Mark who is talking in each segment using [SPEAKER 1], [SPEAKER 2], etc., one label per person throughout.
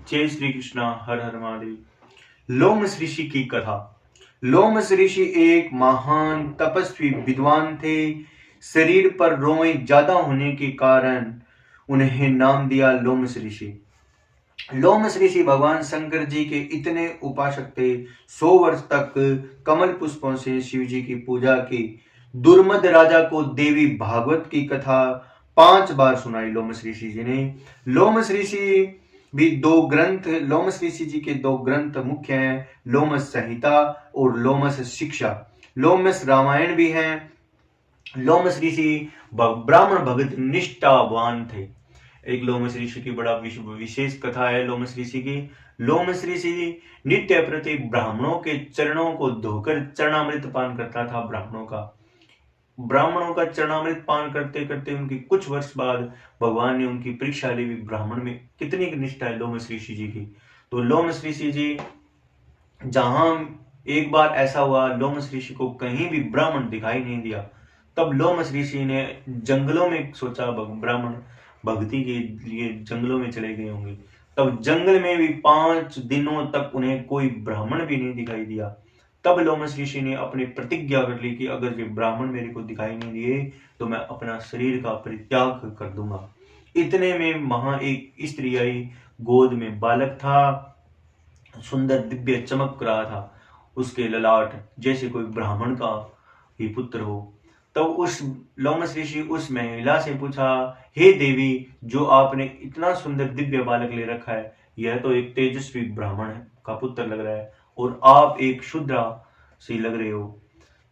[SPEAKER 1] जय श्री कृष्णा। हर हर महादेव। लोमस ऋषि की कथा। लोमस ऋषि एक महान तपस्वी विद्वान थे। शरीर पर रोएं ज्यादा होने के कारण उन्हें नाम दिया लोमस ऋषि। लोमस ऋषि भगवान शंकर जी के इतने उपासक थे। 100 वर्ष तक कमल पुष्पों से शिव जी की पूजा की। दुर्मद राजा को देवी भागवत की कथा 5 बार सुनाई लोमस ऋषि जी ने। लोमस ऋषि लोमस ऋषि जी के 2 ग्रंथ मुख्य हैं, लोमस संहिता और लोमस शिक्षा। लोमस रामायण भी है। लोमस ऋषि ब्राह्मण भगत निष्ठावान थे। एक लोमस ऋषि की बड़ा विशेष कथा है लोमस ऋषि की। लोमस ऋषि नित्य प्रति ब्राह्मणों के चरणों को धोकर चरणामृत पान करता था। ब्राह्मणों का चरणामृत पान करते करते उनकी कुछ वर्ष बाद भगवान ने उनकी परीक्षा ली। ब्राह्मण में कितनी निष्ठा है लोमस ऋषि जी की। तो लोमस ऋषि जी, जहां एक बार ऐसा हुआ, लोमस ऋषि को कहीं भी ब्राह्मण दिखाई नहीं दिया। तब लोमस ऋषि ने जंगलों में सोचा, ब्राह्मण भक्ति के लिए जंगलों में चले गए होंगे। तब जंगल में भी 5 दिनों तक उन्हें कोई ब्राह्मण भी नहीं दिखाई दिया। तब लोमस ऋषि ने अपनी प्रतिज्ञा कर ली कि अगर ये ब्राह्मण मेरे को दिखाई नहीं दिए तो मैं अपना शरीर का परित्याग कर दूंगा। इतने में वहां एक स्त्री आई, गोद में बालक था, सुंदर दिव्य चमक रहा था, उसके ललाट जैसे कोई ब्राह्मण का ही पुत्र हो। तब उस लोमस ऋषि उस महिला से पूछा, हे देवी, जो आपने इतना सुंदर दिव्य बालक ले रखा है, यह तो एक तेजस्वी ब्राह्मण का पुत्र लग रहा है और आप एक शूद्रा सी लग रहे हो।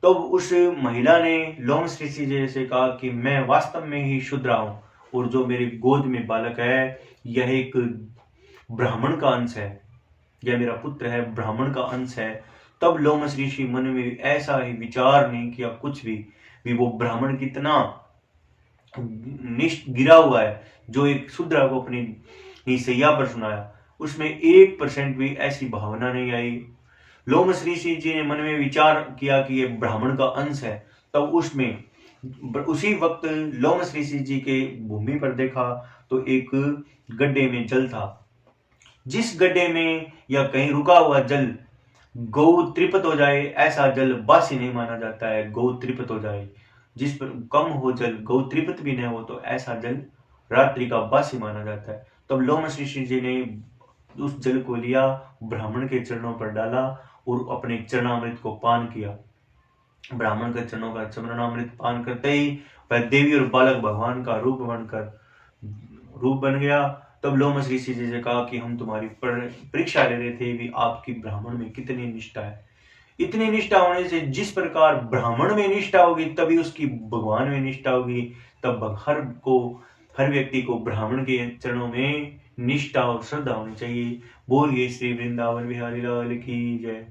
[SPEAKER 1] तो उस महिला ने लोमस ऋषि जी से कहा कि मैं वास्तव में ही शूद्रा हूं और जो मेरी गोद में बालक है यह एक ब्राह्मण का अंश है, यह मेरा पुत्र है, ब्राह्मण का अंश है। तब लोमस ऋषि मन में ऐसा ही विचार नहीं किया कुछ भी वो ब्राह्मण कितना गिरा हुआ है जो एक शूद्र को अपनी ही सैया पर सुनाया, उसमें 1% भी ऐसी भावना नहीं आई। लोमस ऋषि जी ने मन में विचार किया कि यह ब्राह्मण का अंश है। तब उसी वक्त लोमस ऋषि जी के भूमि पर देखा तो एक गड्ढे में जल था। जिस गड्ढे में या कहीं रुका हुआ जल गौ तृप्त हो जाए, ऐसा जल बासी नहीं माना जाता है। गौ तृप्त हो जाए, जिस पर कम हो जल, गौ तृप्त भी नहीं हो, तो ऐसा जल रात्रि का बासी माना जाता है। तब लोमस ऋषि जी ने उस जल को लिया, ब्राह्मण के चरणों पर डाला और अपने चरणामृत को पान किया। ब्राह्मण के चरणों का चरणामृत पान करते ही वह देवी और बालक भगवान का रूप बन गया। तब लोमस ऋषि जी से कहा कि हम तुम्हारी परीक्षा ले रहे थे भी आपकी ब्राह्मण में कितनी निष्ठा है। इतनी निष्ठा होने से जिस प्रकार ब्राह्मण में निष्ठा होगी तभी उसकी भगवान में निष्ठा होगी। तब हर व्यक्ति को ब्राह्मण के चरणों में निष्ठा और श्रद्धा होनी चाहिए। बोलिए श्री वृंदावन बिहारी लाल की जय।